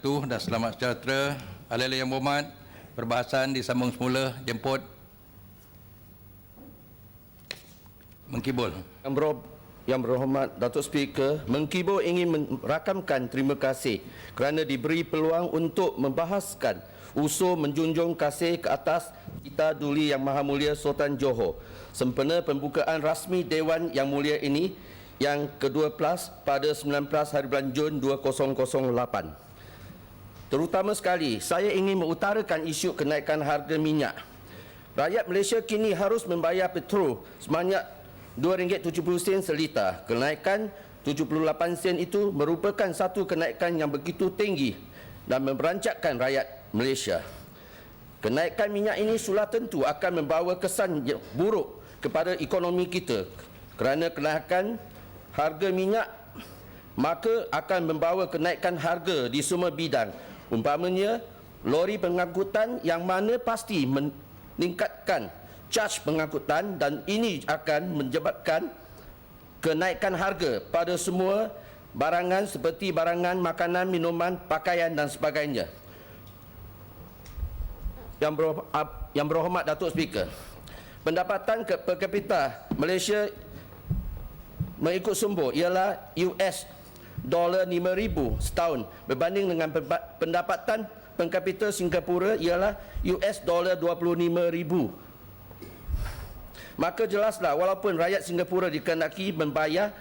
wabarakatuh dan selamat sejahtera. Ahli yang berhormat, perbahasan disambung semula. Jemput Mengkibul. Yang berhormat Datuk Speaker, Mengkibul ingin merakamkan terima kasih kerana diberi peluang untuk membahaskan usul menjunjung kasih ke atas Kita Duli Yang Maha Mulia Sultan Johor sempena pembukaan rasmi Dewan Yang Mulia ini yang ke-12 pada 19 hari bulan Jun 2008. Terutama sekali, saya ingin mengutarakan isu kenaikan harga minyak. Rakyat Malaysia kini harus membayar petrol sebanyak RM2.70 seliter. Kenaikan 78 sen itu merupakan satu kenaikan yang begitu tinggi dan memberancakkan rakyat Malaysia. Kenaikan minyak ini sudah tentu akan membawa kesan buruk kepada ekonomi kita kerana kenaikan harga minyak maka akan membawa kenaikan harga di semua bidang. Umpamanya, lori pengangkutan yang mana pasti meningkatkan caj pengangkutan dan ini akan menyebabkan kenaikan harga pada semua barangan seperti barangan makanan, minuman, pakaian dan sebagainya. Yang berhormat Datuk Speaker, pendapatan per kapita Malaysia mengikut sumber ialah $5,000 setahun berbanding dengan pendapatan per kapita Singapura ialah $25,000. Maka jelaslah walaupun rakyat Singapura dikehendaki membayar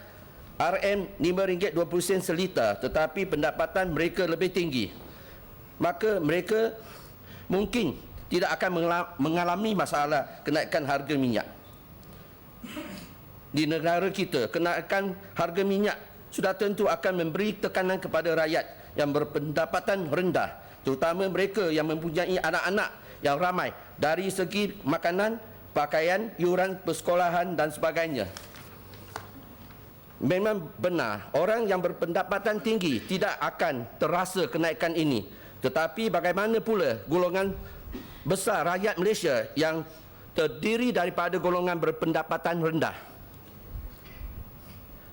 RM5.20 seliter tetapi pendapatan mereka lebih tinggi, maka mereka mungkin tidak akan mengalami masalah kenaikan harga minyak. Di negara kita, kenaikan harga minyak sudah tentu akan memberi tekanan kepada rakyat yang berpendapatan rendah, terutama mereka yang mempunyai anak-anak yang ramai dari segi makanan, pakaian, yuran persekolahan dan sebagainya. Memang benar, orang yang berpendapatan tinggi tidak akan terasa kenaikan ini. Tetapi bagaimana pula golongan besar rakyat Malaysia yang terdiri daripada golongan berpendapatan rendah?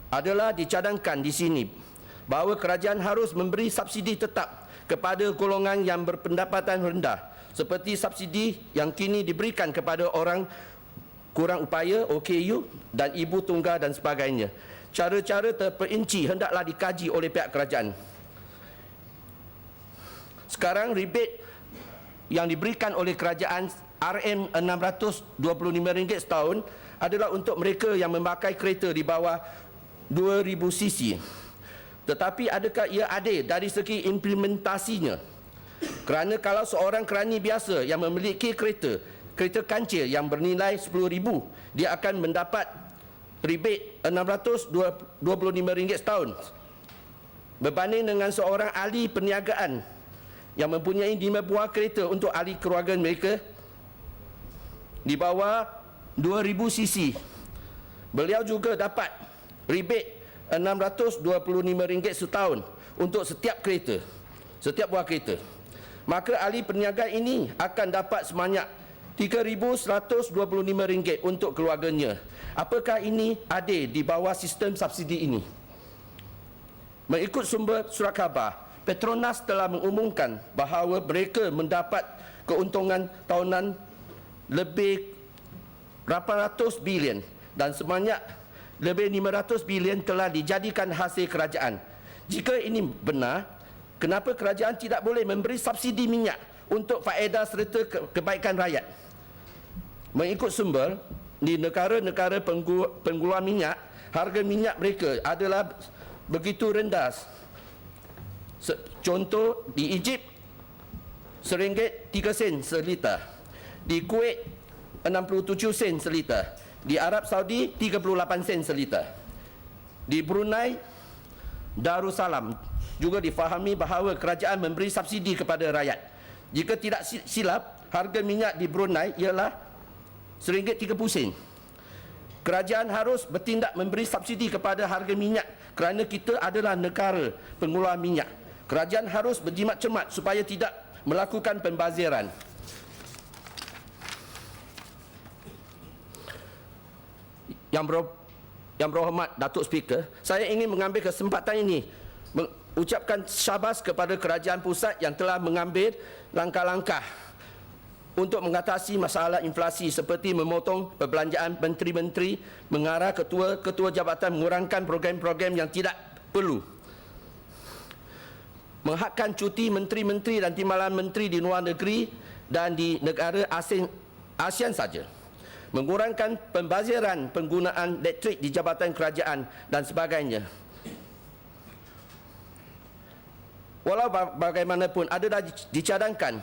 Adalah dicadangkan di sini bahawa kerajaan harus memberi subsidi tetap kepada golongan yang berpendapatan rendah seperti subsidi yang kini diberikan kepada orang kurang upaya, OKU dan ibu tunggal dan sebagainya. Cara-cara terperinci hendaklah dikaji oleh pihak kerajaan. Sekarang rebate yang diberikan oleh kerajaan RM625 setahun adalah untuk mereka yang memakai kereta di bawah 2000 cc. Tetapi adakah ia adil dari segi implementasinya? Kerana kalau seorang kerani biasa yang memiliki kereta kancil yang bernilai RM10,000, dia akan mendapat rebate RM625 setahun. Berbanding dengan seorang ahli perniagaan yang mempunyai 5 buah kereta untuk ahli keluarga mereka di bawah 2000 cc, beliau juga dapat rebate RM625 setahun untuk setiap kereta, setiap buah kereta. Maka ahli perniagaan ini akan dapat sebanyak RM3,125 untuk keluarganya. Apakah ini adil di bawah sistem subsidi ini? Mengikut sumber surat khabar, Petronas telah mengumumkan bahawa mereka mendapat keuntungan tahunan lebih 800 bilion dan sebanyak lebih 500 bilion telah dijadikan hasil kerajaan. Jika ini benar, kenapa kerajaan tidak boleh memberi subsidi minyak untuk faedah serta kebaikan rakyat? Mengikut sumber, di negara-negara pengeluar minyak, harga minyak mereka adalah begitu rendah. Contoh, di Egypt RM1.03 seliter, di Kuwait 67 sen seliter, di Arab Saudi 38 sen seliter. Di Brunei Darussalam juga difahami bahawa kerajaan memberi subsidi kepada rakyat. Jika tidak silap, harga minyak di Brunei ialah RM1.30. Kerajaan harus bertindak memberi subsidi kepada harga minyak kerana kita adalah negara pengeluar minyak. Kerajaan harus berjimat cermat supaya tidak melakukan pembaziran. Yang berhormat Datuk Speaker, saya ingin mengambil kesempatan ini ucapkan syabas kepada kerajaan pusat yang telah mengambil langkah-langkah untuk mengatasi masalah inflasi seperti memotong perbelanjaan menteri-menteri, mengarah ketua-ketua jabatan mengurangkan program-program yang tidak perlu, menghadkan cuti menteri-menteri dan timbalan menteri di luar negeri dan di negara asing ASEAN saja, mengurangkan pembaziran penggunaan elektrik di jabatan kerajaan dan sebagainya. Walau bagaimanapun, adalah dicadangkan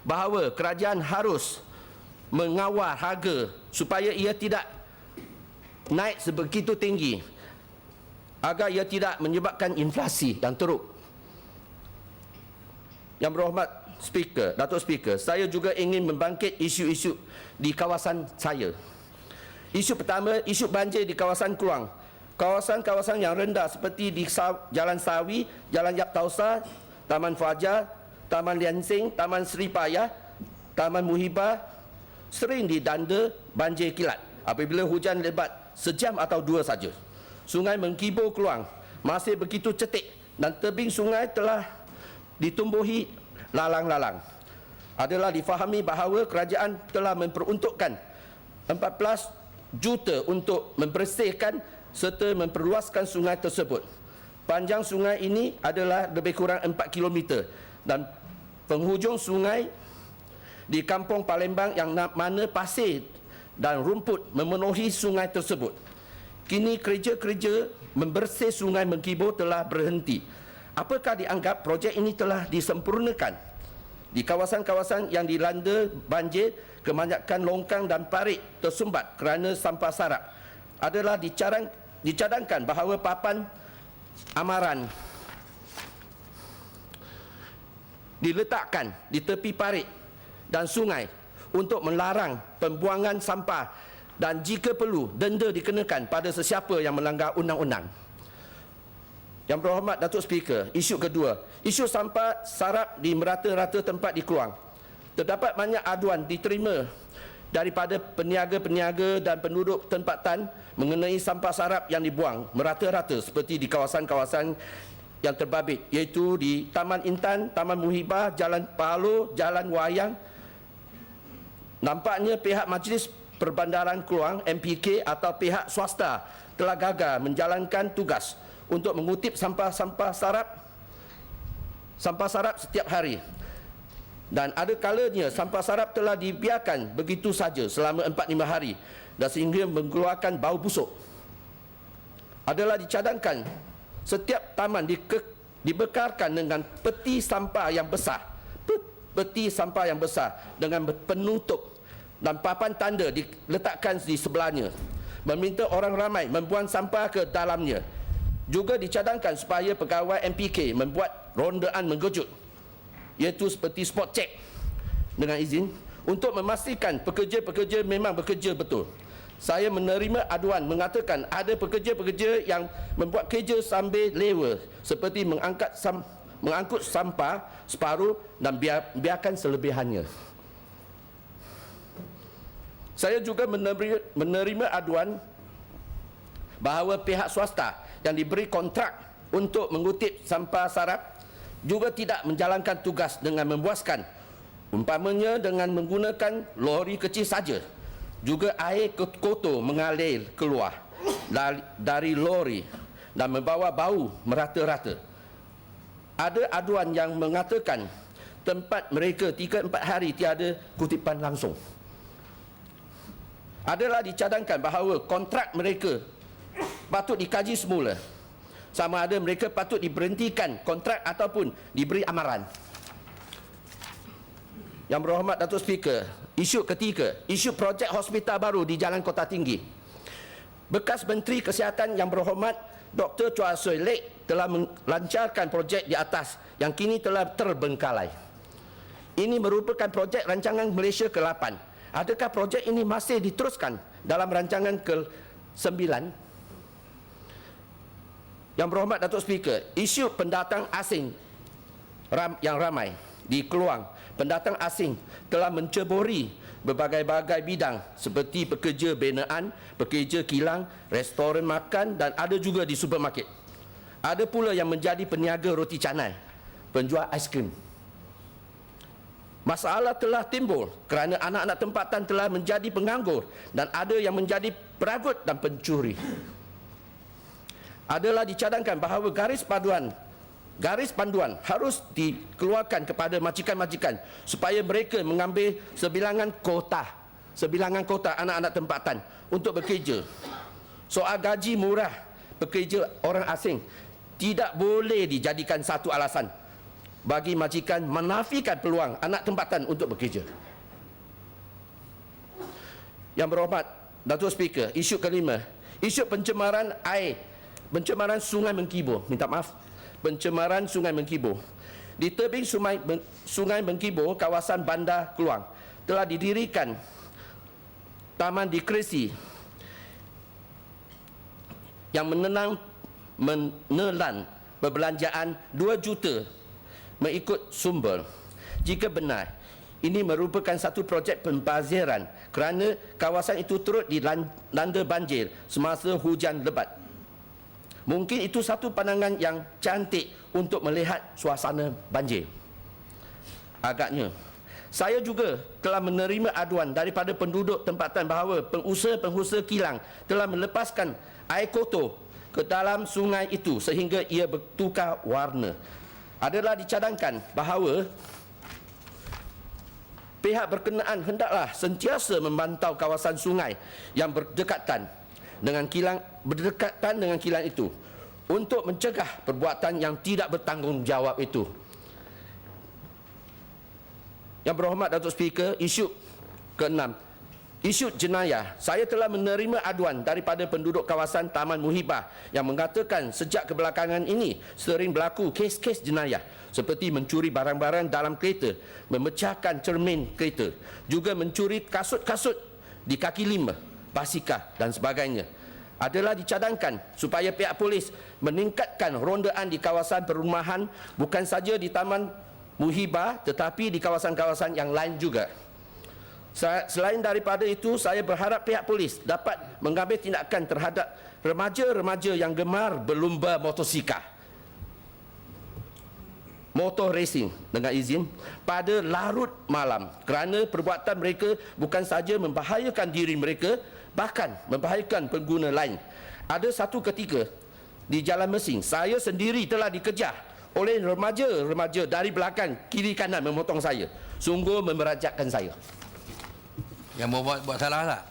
bahawa kerajaan harus mengawal harga supaya ia tidak naik sebegitu tinggi agar ia tidak menyebabkan inflasi yang teruk. Yang berhormat Speaker, Datuk Speaker, saya juga ingin membangkit isu-isu di kawasan saya. Isu pertama, isu banjir di kawasan Kluang. Kawasan-kawasan yang rendah seperti di Jalan Sawi, Jalan Yap Tausa, Taman Fajar, Taman Lian Sing, Taman Seri Payah, Taman Muhibah sering didanda banjir kilat apabila hujan lebat sejam atau dua saja. Sungai Mengkibor Kluang masih begitu cetek dan tebing sungai telah ditumbuhi lalang-lalang. Adalah difahami bahawa kerajaan telah memperuntukkan 14 juta untuk membersihkan serta memperluaskan sungai tersebut. Panjang sungai ini adalah lebih kurang 4 km dan penghujung sungai di Kampung Palembang yang mana pasir dan rumput memenuhi sungai tersebut. Kini kerja-kerja membersih sungai Mengkibor telah berhenti. Apakah dianggap projek ini telah disempurnakan? Di kawasan-kawasan yang dilanda banjir, kebanyakan longkang dan parit tersumbat kerana sampah sarap. Adalah dicadangkan bahawa papan amaran diletakkan di tepi parit dan sungai untuk melarang pembuangan sampah dan jika perlu denda dikenakan pada sesiapa yang melanggar undang-undang. Yang berhormat Datuk Speaker, isu kedua, isu sampah sarap di merata-rata tempat di Kluang. Terdapat banyak aduan diterima daripada peniaga-peniaga dan penduduk tempatan mengenai sampah sarap yang dibuang merata-rata seperti di kawasan-kawasan yang terbabit, iaitu di Taman Intan, Taman Muhibah, Jalan Pahalo, Jalan Wayang. Nampaknya pihak Majlis Perbandaran Kluang MPK atau pihak swasta telah gagal menjalankan tugas untuk mengutip sampah sarap setiap hari. Dan ada kalanya sampah sarap telah dibiarkan begitu saja selama 4-5 hari dan sehingga mengeluarkan bau busuk. Adalah dicadangkan setiap taman dibekalkan dengan peti sampah yang besar. Peti sampah yang besar dengan penutup dan papan tanda diletakkan di sebelahnya. Meminta orang ramai membuang sampah ke dalamnya. Juga dicadangkan supaya pegawai MPK membuat rondaan mengejut, iaitu seperti spot check dengan izin untuk memastikan pekerja-pekerja memang bekerja betul. Saya menerima aduan mengatakan ada pekerja-pekerja yang membuat kerja sambil lewa seperti mengangkut sampah separuh dan biarkan selebihannya. Saya juga menerima aduan bahawa pihak swasta yang diberi kontrak untuk mengutip sampah sarap juga tidak menjalankan tugas dengan memuaskan. Umpamanya dengan menggunakan lori kecil saja. Juga air kotor mengalir keluar dari lori dan membawa bau merata-rata. Ada aduan yang mengatakan tempat mereka 3-4 hari tiada kutipan langsung. Adalah dicadangkan bahawa kontrak mereka patut dikaji semula. Sama ada mereka patut diberhentikan kontrak ataupun diberi amaran. Yang berhormat Datuk Speaker, isu ketiga, isu projek hospital baru di Jalan Kota Tinggi. Bekas Menteri Kesihatan yang berhormat Dr. Chua Soe Lek telah melancarkan projek di atas yang kini telah terbengkalai. Ini merupakan projek rancangan Malaysia ke-8. Adakah projek ini masih diteruskan dalam rancangan ke-9? Yang berhormat Datuk Speaker, isu pendatang asing yang ramai di Kluang. Pendatang asing telah menceburi berbagai-bagai bidang seperti pekerja binaan, pekerja kilang, restoran makan dan ada juga di supermarket. Ada pula yang menjadi peniaga roti canai, penjual aiskrim. Masalah telah timbul kerana anak-anak tempatan telah menjadi penganggur dan ada yang menjadi peragut dan pencuri. Adalah dicadangkan bahawa garis panduan harus dikeluarkan kepada majikan-majikan supaya mereka mengambil sebilangan kota anak-anak tempatan untuk bekerja. Soal gaji murah pekerja orang asing tidak boleh dijadikan satu alasan bagi majikan menafikan peluang anak tempatan untuk bekerja. Yang berhormat Datuk Speaker, isu kelima, isu pencemaran Sungai Mengkibor. Pencemaran Sungai Mengkibor. Di tebing Sungai Mengkibor, kawasan Bandar Keluang, telah didirikan taman dikresi yang menelan perbelanjaan 2 juta mengikut sumber. Jika benar, ini merupakan satu projek pembaziran kerana kawasan itu turut dilanda banjir semasa hujan lebat. Mungkin itu satu pandangan yang cantik untuk melihat suasana banjir. Agaknya, saya juga telah menerima aduan daripada penduduk tempatan bahawa pengusaha-pengusaha kilang telah melepaskan air kotor ke dalam sungai itu sehingga ia bertukar warna. Adalah dicadangkan bahawa pihak berkenaan hendaklah sentiasa memantau kawasan sungai yang berdekatan dengan kilang itu untuk mencegah perbuatan yang tidak bertanggungjawab itu. Yang berhormat Datuk Speaker, isu ke-6, isu jenayah. Saya telah menerima aduan daripada penduduk kawasan Taman Muhibah yang mengatakan sejak kebelakangan ini sering berlaku kes-kes jenayah seperti mencuri barang-barang dalam kereta, memecahkan cermin kereta, juga mencuri kasut-kasut di kaki lima, basikal dan sebagainya. Adalah dicadangkan supaya pihak polis meningkatkan rondaan di kawasan perumahan bukan saja di Taman Muhibah tetapi di kawasan-kawasan yang lain juga. Selain daripada itu, saya berharap pihak polis dapat mengambil tindakan terhadap remaja-remaja yang gemar berlumba motosikal, motor racing dengan izin pada larut malam kerana perbuatan mereka bukan saja membahayakan diri mereka, bahkan membahayakan pengguna lain. Ada satu ketika di Jalan Mesing, saya sendiri telah dikejar oleh remaja-remaja dari belakang kiri kanan memotong saya. Sungguh memerajatkan saya. Yang buat salah tak?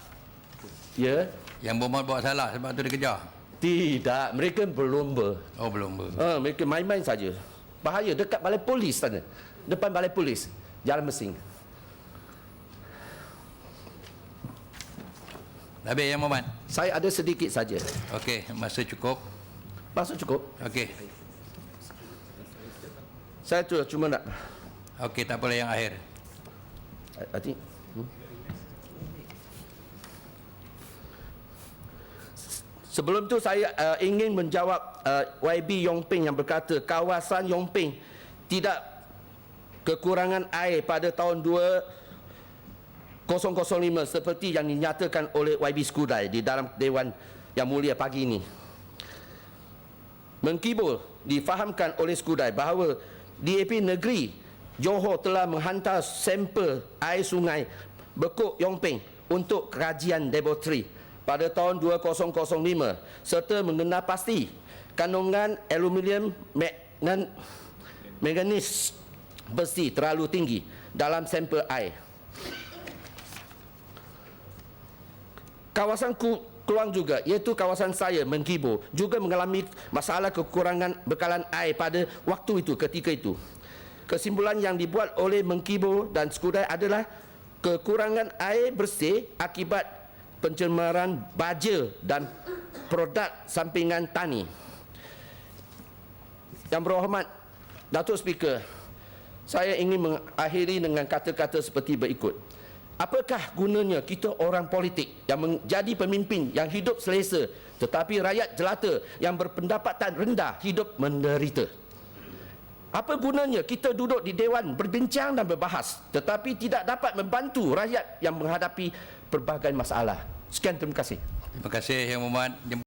Ya. Yang buat salah sebab tu dikejar? Tidak, mereka berlumba. Oh, belum. Mereka main-main saja. Bahaya, dekat balai polis sana. Depan balai polis, Jalan Mesing. Habis Yang Berhormat? Saya ada sedikit saja. Okey, masa cukup. Masa cukup? Okey. Saya cuma nak... Okey, tak apalah yang akhir. Sebelum tu saya ingin menjawab YB Yongping yang berkata kawasan Yongping tidak kekurangan air pada tahun 2005 seperti yang dinyatakan oleh YB Skudai di dalam Dewan Yang Mulia pagi ini. Mengkibor difahamkan oleh Skudai bahawa DAP Negeri Johor telah menghantar sampel air sungai Bekuk Yongping untuk kajian laboratori pada tahun 2005 serta mengenal pasti kandungan aluminium manganis besi terlalu tinggi dalam sampel air. Kawasan Keluang juga, iaitu kawasan saya Mengkibor, juga mengalami masalah kekurangan bekalan air pada waktu itu, ketika itu. Kesimpulan yang dibuat oleh Mengkibor dan Skudai adalah kekurangan air bersih akibat pencemaran baja dan produk sampingan tani. Yang berhormat Datuk Speaker, saya ingin mengakhiri dengan kata-kata seperti berikut. Apakah gunanya kita orang politik yang menjadi pemimpin yang hidup selesa tetapi rakyat jelata yang berpendapatan rendah hidup menderita? Apa gunanya kita duduk di dewan berbincang dan berbahas tetapi tidak dapat membantu rakyat yang menghadapi pelbagai masalah? Sekian, terima kasih. Terima kasih Yang Berhormat.